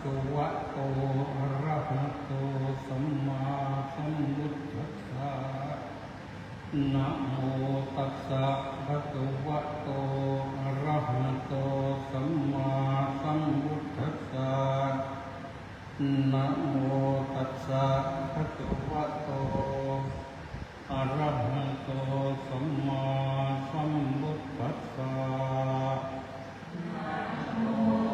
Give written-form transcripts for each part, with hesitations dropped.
คะวะโตอะระหะโตสัมมาสัมพุทธัสสะนะโมตัสสะภะคะวะโตอะระหะโตสัมมาสัมพุทธัสสะนะโมตัสสะภะคะวะโตอะระหะโตสัมมาสัมพุทธัสสะมุ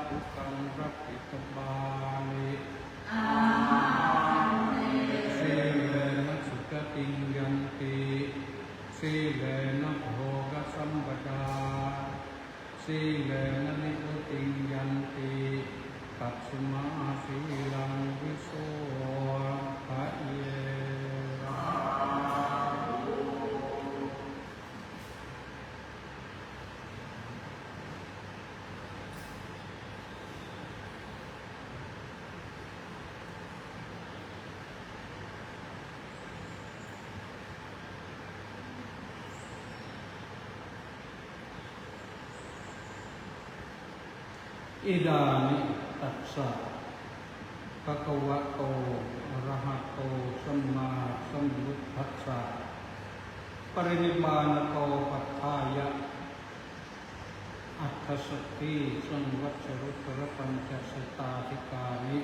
ทุกังรักขิตบาลิสีเลนะสุขติยันติสีเลนะโภคสัมปทาสีเลนะนิพพุติยันติตัสมาสีลังวิโสภะเยอิดานิตัสสะภะคะวะโตอะระหะโตสัมมาสัมพุทธัสสะปรินิพพานโตปัฏฐายะอัตถสัตถิสังวัชรุตระปัญจสตาธิกานิ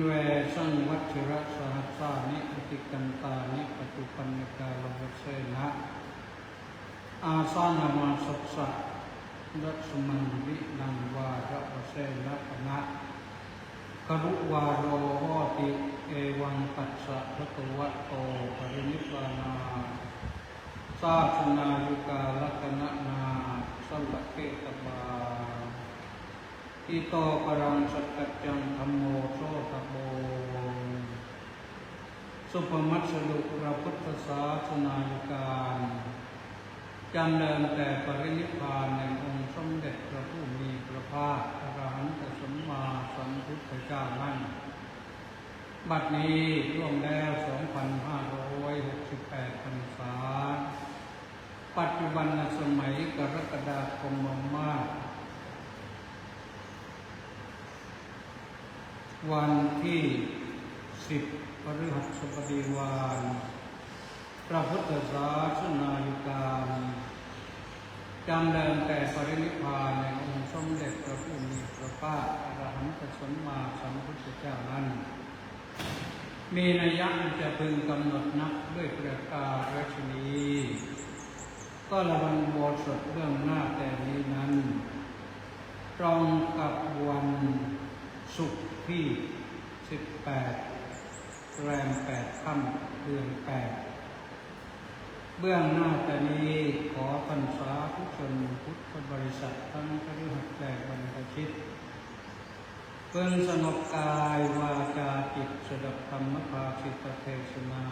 เวสังวัชระสหัสสานิอติกันตานิปตุปันนกาลวัเสนะอาสานามาสัสสะรัสมันวินังวาระวเสนะปนะครุวาโรโหติเอวังตัสสะภะคะวะโตปรินิพพานาสาสนายุกาลกนะนาสัมปะเกตบาอิโตปรังสัจจจังธัมโมโสตโบสุปมัสสดุพระพุทธศาสนายุกาลจำเริญแต่ปรินิพพานในองค์สมเด็จพระผู้มีพระภาคอรหันตสัมมาสัมพุทธเจ้านั้นบัดนี้ล่วงแล้ว 2,568 พรรษาปัจจุบันสมัยกรกฎาคมมาศวันที่10พฤหัสบดีวาลพระพุทธศาสนายุกาลจำเริญแต่ปรินิพพานในองค์สมเด็จพระผู้มีพระภาคอรหันตสัมมาสัมพุทธเจ้านั้นมีนัยยะจะพึงกำหนดนับด้วยประการฉนี้ก็ระวันโบสถเบื้องหน้าแต่นี้นั้นตรงกับวันศุกร์ที่18แรม8ค่ำเดือน8เบื้องหน้าแต่นี้ขอพรรษาทุกชนพุทธบริษัททั้งคฤหัสถ์และบรรพชิตเพิ่งสงบกายวาจาจิตสดับธรรมภาสิตเทศนา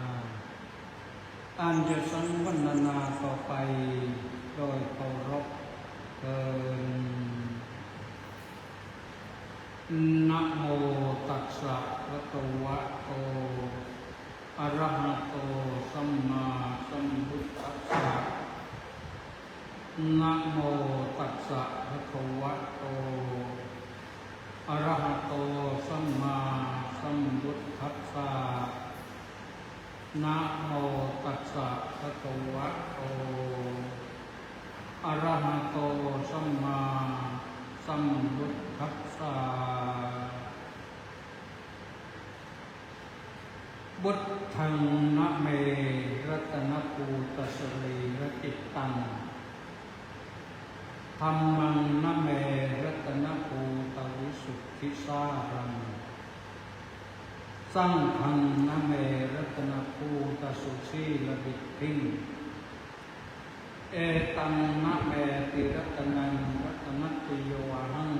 อันจะสังวรรณาต่อไปโดยเคารพเถิดนะโมตัสสะภะคะวะโตอะระหะโตสัมมาสัมพุทธัสสะนะโมตัสสะภะคะวะโตอะระหะโตสัมมาสัมพุทธัสสะนะโมตัสสะภะคะวะโตอะระหะโตสัมมาสัมพุทธัสสะบุตถังนะเมรัตนปูตสลีรติตังธัมมังนะเมรัตนปูตวิสุทธิสารังสังฆังนะเมรัตนปูตสุสีลบิตถิงเอตังนะเมติรัตนังรัตนัตติโยหัง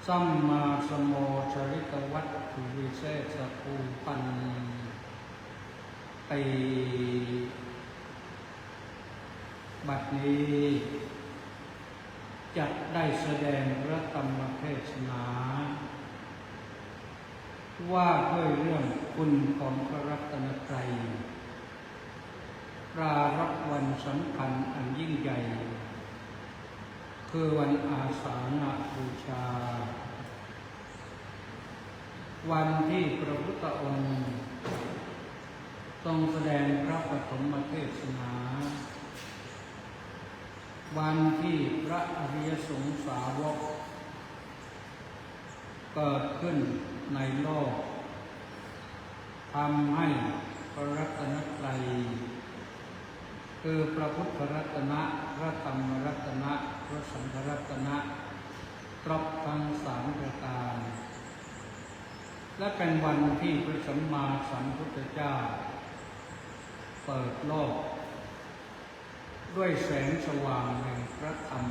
สัมมาสมโมชริตวัตถุวิเศษภูปันติบัดนี้จัดได้แสดงพระธรรมเทศนาว่าด้วยเรื่องคุณของพระรัตนตรัยปรารภวันสำคัญอันยิ่งใหญ่คือวันอาสาฬบูชาวันที่พระพุทธองค์ทรงแสดงพระปฐมเทศนาวันที่พระอริยสงสาวกเกิดขึ้นในโลกทำให้พระรัตนตรัยคือพระพุทธรัตนะพระธรรมรัตนะพ ระสังฆรัตนะครบทั้งสามประการและเป็นวันที่พระสัมมาสัมพุทธเจ้าเปิดโลกด้วยแสงสว่างแห่งพระธรรม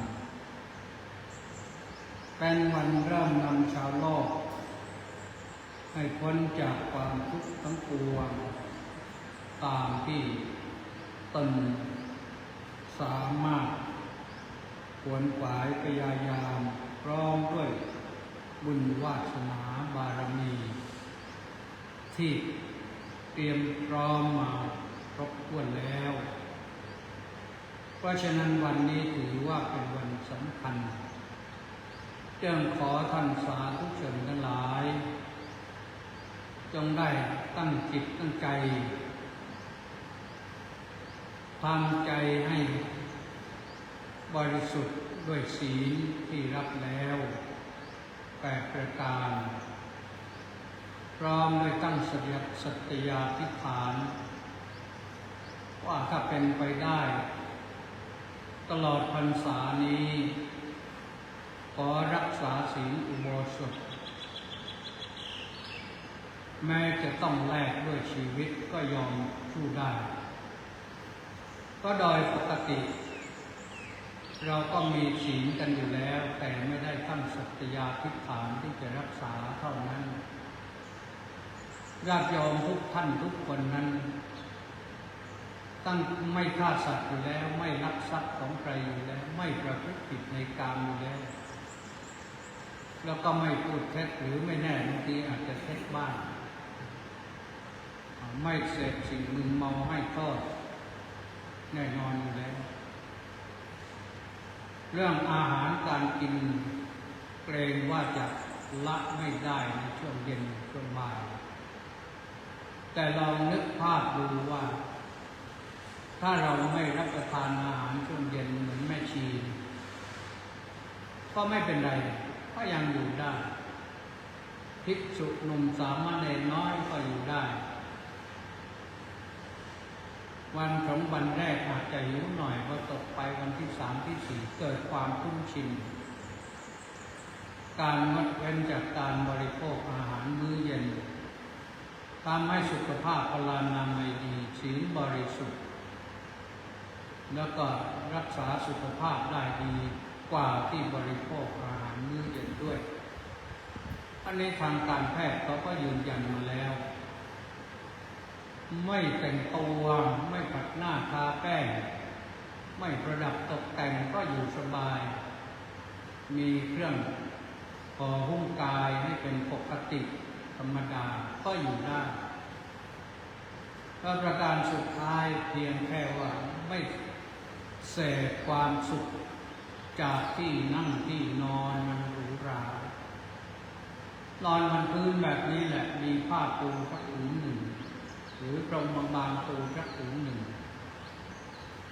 เป็นวันเริ่มนำชาวโลกให้พ้นจากความทุกข์ทั้งปวงตามที่ตนสามารถขวนขวายพยายามพร้อมด้วยบุญวาสนาบารมีที่เตรียมพร้อมมาครบถ้วนแล้วเพราะฉะนั้นวันนี้ถือว่าเป็นวันสำคัญจึงขอท่านสาธุชนทั้งหลายจงได้ตั้งจิตตั้งใจทำใจให้บริสุทธิ์ด้วยศีลที่รับแล้ว8 ประการพร้อมด้วยตั้งสัตยาธิษฐานว่าถ้าเป็นไปได้ตลอดพรรษานี้ขอรักษาศีลอุโบสถแม้จะต้องแลกด้วยชีวิตก็ยอมสู้ได้ก็โดยปกติเราก็มีศีลกันอยู่แล้วแต่ไม่ได้ตั้งสัตยาธิษฐานที่จะรักษาเท่านั้นญาติโยมทุกท่านทุกคนนั้นตั้งไม่ฆ่าสัตว์อยู่แล้วไม่ลักทรัพย์ของใครอยู่แล้วไม่ประพฤติผิดในกามอยู่แล้วแล้วก็ไม่พูดเท็จหรือไม่แน่บางทีอาจจะเท็จบ้างไม่เสพสิ่งมึนเมาให้โทษแน่นอนอยู่แล้วเรื่องอาหารการกินเกรงว่าจะละไม่ได้ในช่วงเย็นช่วงบ่ายแต่ลองนึกภาพดูว่าถ้าเราไม่รับประทานอาหารช่วงเย็นเหมือนแม่ชีก็ไม่เป็นไรก็ยังอยู่ได้ภิกษุหนุ่มสามเณรน้อยก็อยู่ได้วัน2 วันแรกอาจจะหิวหน่อยพอตกไปวันที่3 ที่ 4เกิดความคุ้นชินการงดเว้นจากการบริโภคอาหารมื้อเย็นทำให้สุขภาพพลานามัยดีศีลบริสุทธิ์แล้วก็รักษาสุขภาพได้ดีกว่าที่บริโภคอาหารมื้อเย็นด้วยอันนี้ทางการแพทย์เขาก็ยืนยันมาแล้วไม่แต่งตัวไม่ปัดหน้าทาแป้งไม่ประดับตกแต่งก็อยู่สบายมีเครื่องห่อหุ้มกายให้เป็นปกติธรรมดาก็อยู่ได้และประการสุดท้ายเพียงแค่ว่าไม่เสพความสุขจากที่นั่งที่นอนมันหรูหรานอนบนพื้นแบบนี้แหละมีผ้าปูสักผืนหนึ่งหรือตรงบางๆปูสักผืนหนึ่ง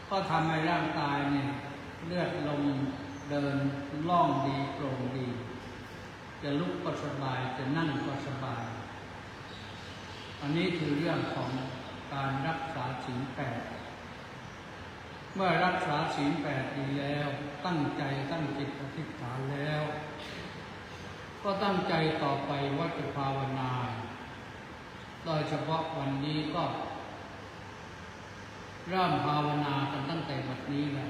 ก็ทำให้ร่างกายเนี่ยเลือดลมเดินล่องดีโปร่งดีจะลุกก็สบายจะนั่งก็สบายอันนี้คือเรื่องของการรักษาศีล 8เมื่อรักษาศีล 8ดีแล้วตั้งใจตั้งจิตอธิษฐานแล้วก็ตั้งใจต่อไปว่าจะภาวนาโดยเฉพาะวันนี้ก็เริ่มภาวนากันตั้งแต่บัดนี้แหละ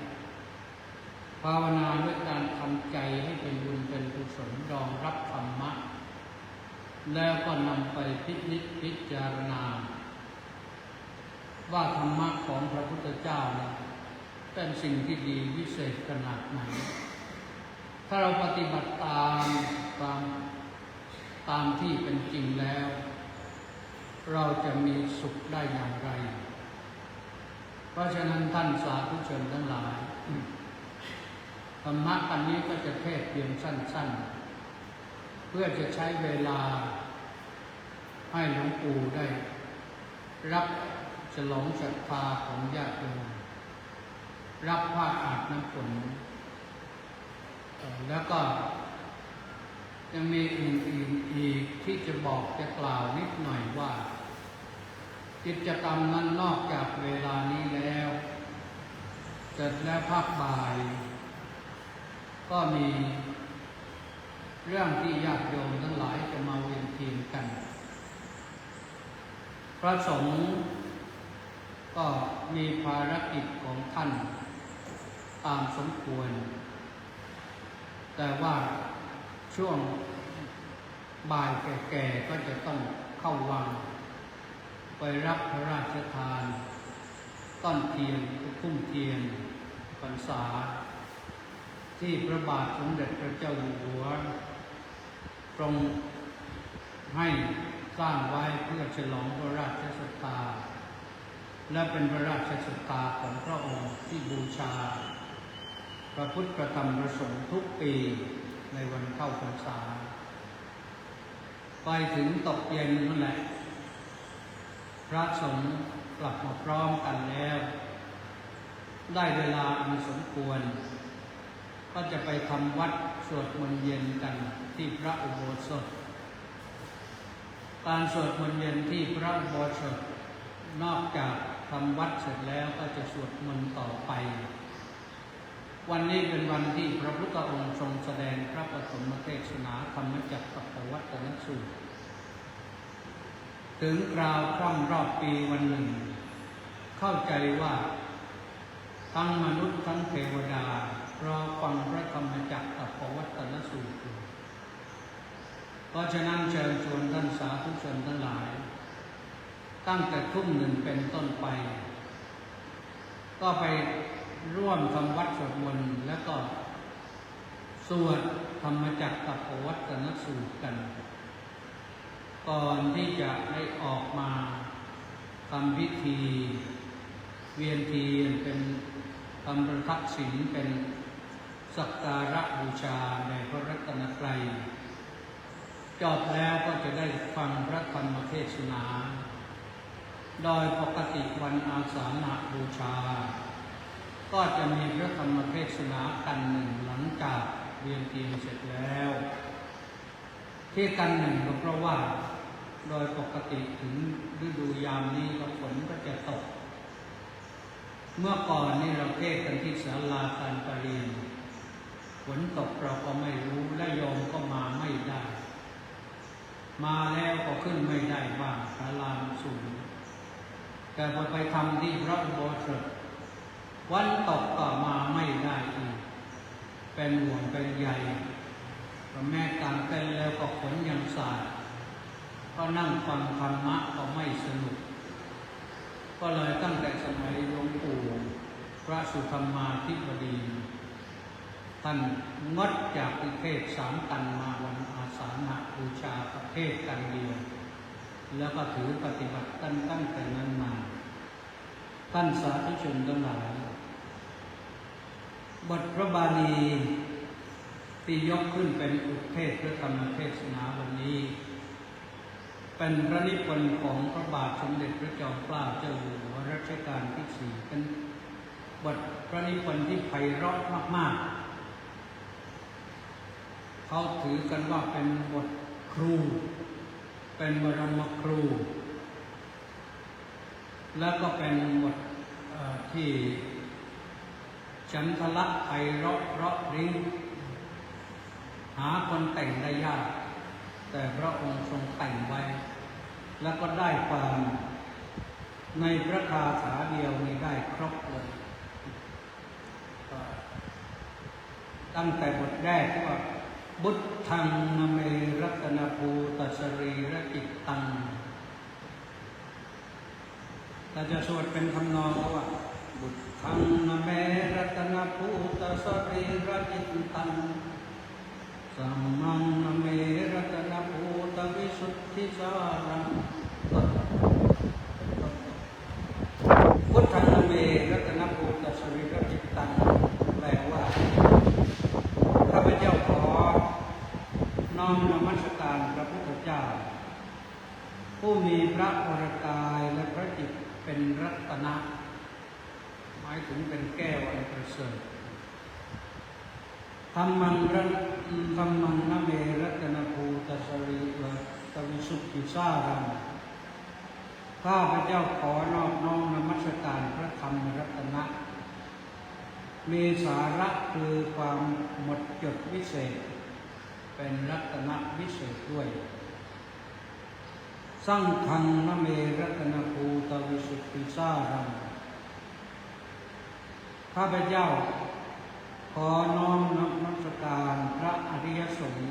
ภาวนาด้วยการทำใจให้เป็นบุญเป็นกุศลรองรับธรรมะแล้วก็นำไปพิจารณาว่าธรรมะของพระพุทธเจ้าเป็นสิ่งที่ดีวิเศษขนาดไหนถ้าเราปฏิบัติตามที่เป็นจริงแล้วเราจะมีสุขได้อย่างไรเพราะฉะนั้นท่านสาธุชนทั้งหลายธรรมะอันนี้ก็จะเทศเพียงสั้นๆเพื่อจะใช้เวลาให้หลวงปู่ได้รับฉลองศรัทธาของญาติโยมรับผ้าอาบน้ำฝนแล้วก็ยังมีอื่นๆอีกที่จะบอกจะกล่าวนิดหน่อยว่ากิจกรรมนั้นนอกจากเวลานี้แล้วเสร็จแล้วภาคบ่าย ก็มีเรื่องที่ญาติโยมทั้งหลายจะมาเวียนเทียนกันพระสงฆ์ก็มีภารกิจของท่านตามสมควรแต่ว่าช่วงบ่ายแก่ๆก็จะต้องเข้าวังไปรับพระราชทานต้นเทียนพุ่มเทียนพรรษาที่พระบาทสมเด็จพระเจ้าอยู่หัวทรงให้สร้างไว้เพื่อฉลองพระราชศรัทธาและเป็นพระราชศรัทธาของพระองค์ที่บูชาพระพุทธธรรมประสงค์ทุกปีในวันเข้าพรรษาไปถึงตกเย็นนั่นแหละพระสงฆ์กลับมาพร้อมกันแล้วได้เวลาอันสมควรก็จะไปทำวัดสวดมนต์เย็นกันที่พระอุโบสถการสวดมนต์เย็นที่พระอุโบสถนอกจากทำวัดเสร็จแล้วก็จะสวดมนต์ต่อไปวันนี้เป็นวันที่พระพุทธองค์ทรงแสดงพระปฐมเทศนาธรรมจักรกับวัตนสูตรถึงคราวคร่ำรอบปีวันหนึ่งเข้าใจว่าทั้งมนุษย์ทั้งเทวดารอฟังพระธรรมจักรกับวัตนสูตรเพราะฉะนั้นเชิญชวนท่านสาธุชนทั้งหลายตั้งแต่ทุ่มหนึ่งเป็นต้นไปก็ไปร่วมทำวัดสวดมนต์แล้วก็สวดธรรมจักรกับวัตนสูตรกันก่อนที่จะได้ออกมาทำพิธีเวียนเทียนเป็นทำประทักษิณเป็นสักการะบูชาในพระรัตนตรัยจบแล้วก็จะได้ฟังพระธรรมเทศนาโดยปกติวันอาสาฬหบูชาก็จะมีพระธรรมเทศนากันหนึ่งหลังจากเวียนเทียนเสร็จแล้วที่กันหนึ่งก็เพราะว่าโดยปกติถึงฤดูยามนี้ก็ฝนก็จะตกเมื่อก่อนนี่เราเทศกันที่ศาลาการประเรียนฝนตกเราก็ไม่รู้และโยมก็มาไม่ได้มาแล้วก็ขึ้นไม่ได้บ้างศาลาสูงแต่พอไปทำที่พระอุโบสถวันตกก็มาไม่ได้อีกเป็นห่วงเป็นใยแม่กางเต้นแล้วก็ฝนยังสาดก็นั่งฟังธรรมะก็ไม่สนุกก็เลยตั้งแต่สมัยหลวงปู่พระสุธรรมาธิบดีท่านงดจากเทศ3 กันมาวันอาสาฬบูชาประเทศกันเดียวแล้วก็ถือปฏิบัติตั้งแต่นั้นมาท่านสาธุชนทั้งหลายบทพระบาลีที่ยกขึ้นเป็นอุทเทศพระธรรมเทศนาวันนี้เป็นพระนิพนธ์ของพระบาทสมเด็จพระจอมเกล้าเจ้าอยู่หัวรัชกาลที่ 4เป็นบทพระนิพนธ์ที่ไพเราะมากๆเขาถือกันว่าเป็นบทครูเป็นบรมครูแล้วก็เป็นบทที่ฉันทละไพเราะเพราะริ้งหาคนแต่งได้ยากแต่พระองค์ทรงแต่งไว้แล้วก็ได้ความในพระคาถาเดียวนี้ได้ครบเลยตั้งแต่บทแรกที่ว่าบุตทังนเมรัตนภูตสรีระจิตตังเราจะสวดเป็นคำนองว่าบุตทังนเมรัตนภูตสรีระจิตตังสัมมังนเมรัตนภูตวิสุทธิสารังพุทธังนเมรัตนภูตสรีระจิตตังแปลว่าข้าพเจ้าขอน้อมนมัสการพระพุทธเจ้าผู้มีพระวรกายและพระจิตเป็นรัตนะหมายถึงเป็นแก้วอันประเสริฐธรรมังนเมรัตนภูตสรีระตวิสุทธิสารังข้าพเจ้าขอนอบน้อมนมัสการพระธรรมรัตนะ มีสาระคือความหมดจดวิเศษเป็นรัตนวิเศษด้วยสังฆังนะเมรัตนภูตวิสุทธิสารังข้าพเจ้าขอน้อมนมัสการพระอริยสงฆ์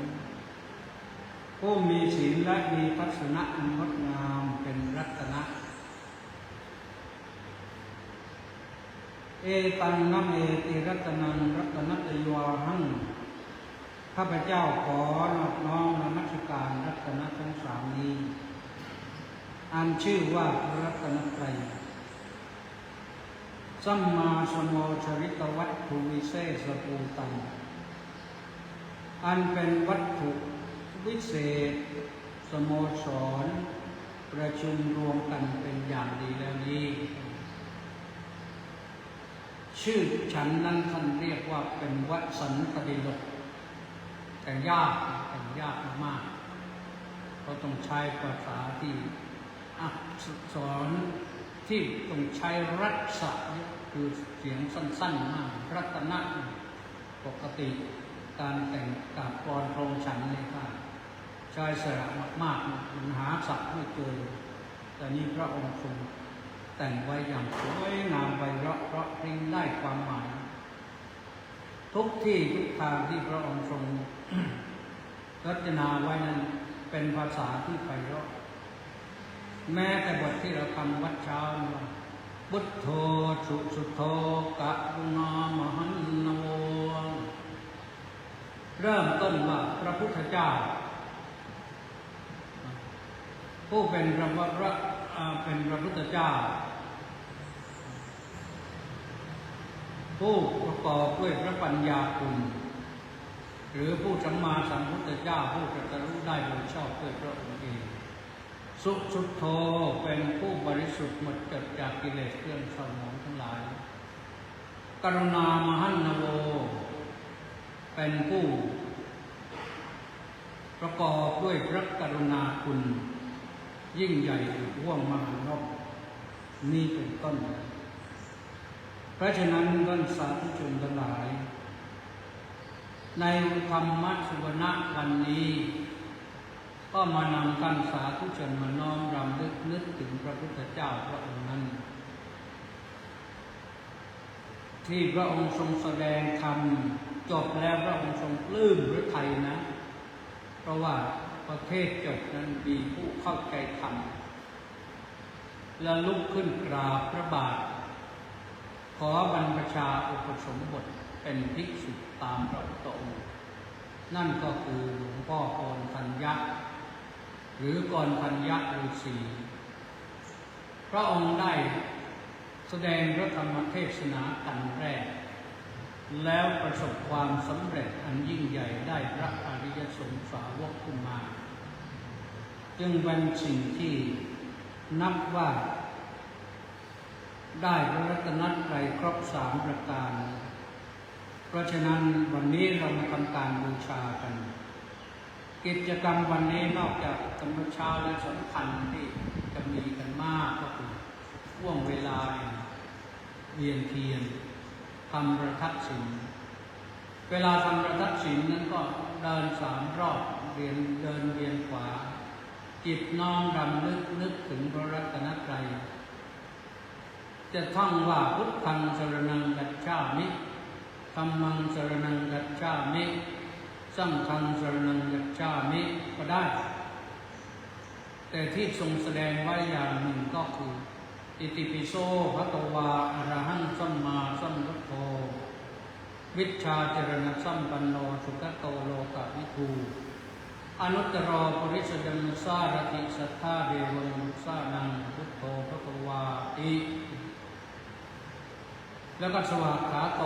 ผู้มีศีลและมีทัศนะอันงดงามเป็นรัตนะเอตังนะเมติรัตนังรัตนัตโยหังข้าพเจ้าขอนอบน้อมนมัสการรัตนะทั้งสามนี้อันชื่อว่ารัตนตรัยสัมมาสัมโมชริตวัตถุวิเศษภูตังอันเป็นวัตถุวิเศษสโมสรประชุมรวมกันเป็นอย่างดีแล้วนี้ชื่อฉันนั้นท่านเรียกว่าเป็นวสันตดิลกแต่ยากมากเพราะต้องใช้ภาษาที่อักษรที่ต้องใช้รัศะคือเสียงสั้นๆมากรัตนะปกติการแต่งกาบกรโครงฉันเลยค่ะใช้สระมากๆมันหาศัพท์ไม่เจอแต่นี้พระองค์ทรงแต่งไว้อย่างสวยงามไพเราะเพราะพริ้งได้ความหมายทุกที่ทุกทางที่พระองค์ทรง รจนาไว้นั้นเป็นภาษาที่ไพเราะแม้แต่บทที่เราทำวัดเช้าว่าพุทโธสุโธกะรุณามหันนโมเริ่มต้นว่าพระพุทธเจ้าผู้เป็นพระพุทธเจ้าผู้ประกอบด้วยพระปัญญาคุณหรือผู้สัมมาสัมพุทธเจ้าผู้ตรัสรู้ได้โดยชอบด้วยพระองค์เองสุโธเป็นผู้บริสุทธิ์หมดจดจากกิเลสเครื่องเศร้าหมองทั้งหลายกรุณามหันนโวเป็นผู้ประกอบด้วยพระกรุณาคุณยิ่งใหญ่ว่องมหานพนี่เป็นต้นเพราะฉะนั้นท่านสาธุชนทั้งหลายในธรรมสวนะวันนี้ก็มานำท่านสาธุชนมาน้อมรำลึกนึกถึงพระพุทธเจ้าพระองค์นั้นที่พระองค์ทรงแสดงธรรมจบแล้วพระองค์ทรงปลื้มพระทัยนะเพราะว่าประเทศจบนั้นมีผู้เข้าใจธรรมและลุกขึ้นกราบพระบาทขอบรรพชาอุปสมบทเป็นภิกษุตามพระพุทธองค์นั่นก็คือหลวงพ่อกรทัญญะหรือกรทัญญะฤาษีพระองค์ได้แสดงพระธรรมเทศนากันแรกแล้วประสบความสำเร็จอันยิ่งใหญ่ได้พระอริยสงสาวกขึ้นมาจึงเป็นสิ่งที่นับว่าได้พระรัตนตรัยครบ3ประการเพราะฉะนั้นวันนี้เรามาทำการบูชากันกิจกรรมวันนี้นอกจากธรรมเช้าและสำคัญที่จะมีกันมากก็คือช่วงเวลาเวียนเทียนทำประทักษิณเวลาทำประทักษิณนั้นก็เดิน3 รอบเดินเวียนขวาจิตน้อมรำลึกนึกถึงพระรัตนตรัยจะท่องว่าพุทธังสรณังกัจฉามิธัมมังสรณังกัจฉามิสังฆังสรณังกัจฉามิก็ได้แต่ที่ทรงแสดงไว้อย่างหนึ่งก็คืออิติปิโสภะคะวาอะระหังสัมมาสัมพุทโธวิชชาจรณะสัมปันโนสุขโตโลกวิทูอนุตตรปริสดังสารติสัทธาเดวมุสานังพุทโธภะคะวาติแล้วก็สวากขาโต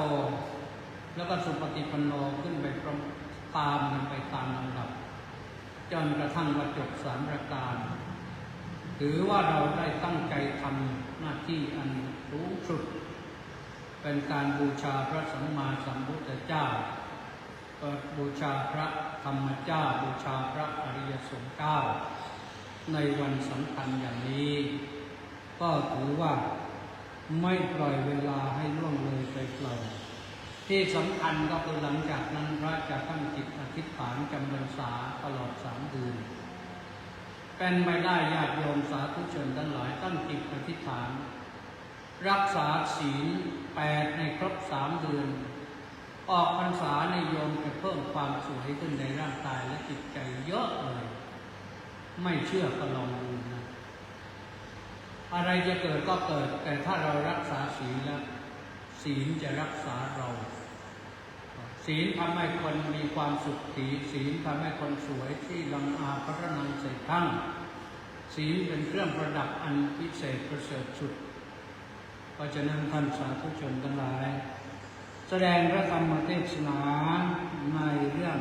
แล้วก็สุปฏิปันโนขึ้นไปตามกันไปตามลำดับจนกระทั่งว่าจบ3ประการถือว่าเราได้ตั้งใจทำหน้าที่อันสูงสุดเป็นการบูชาพระสัมมาสัมพุทธเจ้าบูชาพระธรรมเจ้าบูชาพระอริยสงฆ์เจ้าในวันสำคัญอย่างนี้ก็ถือว่าไม่ปล่อยเวลาให้ล่วงเลยไปเปล่า ที่สำคัญก็คือหลังจากนั้นพระจะตั้งจิตอธิษฐานจำพรรษาตลอด3 เดือนเป็นไปได้ญาติโยมสาธุชนทั้งหลายตั้งจิตอธิษฐานรักษาศีล8ในครบ3 เดือนออกพรรษาในโยมจะเพิ่มความสวยขึ้นในร่างกายและจิตใจเยอะเลยไม่เชื่อก็ลองดูนะอะไรจะเกิดก็เกิดแต่ถ้าเรารักษาศีลแล้วศีลจะรักษาเราศีลทำให้คนมีความสุขศีลทำให้คนสวยที่ลังอาพระนังใส่ทั้งศีลเป็นเครื่องประดับอันพิเศษประเสริฐสุดเพราะฉะนั้นท่านสาธุชนทั้งหลายแสดงพระธรรมเทศนาในเรื่อง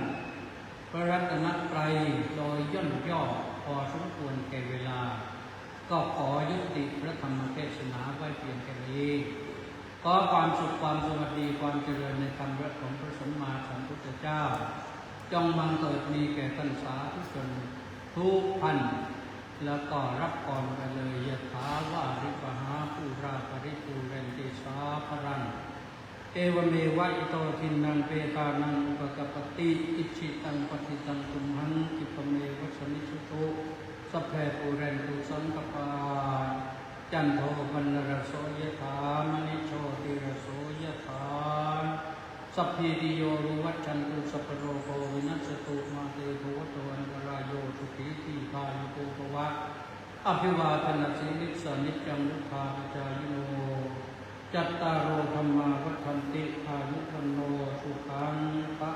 พระรัตนตรัยโดยย่นย่อพอสมควรแก่เวลาก็ขอยุติพระธรรมเทศนาไว้เพียงแค่นี้ขอความสุขความสวัสดีความเจริญในธรรมของพระสัมมาสัมพุทธเจ้าจงบังเกิดมีแก่ท่านสาธุชนทุกท่านแล้วก็รับพรไปเลยยะถาวาริวหาปูราปริปูเรนติสาภรังเอวเมวะอิโตทินังเปตานังอุปกปติอิชิตังปฏิตังตุมหังกิปเมวะสมิชุโตสัพเพปูเรนตุสังกปาจันโทปนรโสยถามณิโชติรโสยถาสัพพิติโยวิวัชชันตุสัพพโรโควินัสตุมาเตภวตวันตรายโยสุขีทีพายุโกภวะอภิวาทนาสีลิสานิจังวุธาปจายโนจัตตารโอธรรมาวัฏันติอายุวันโนสุขังพระ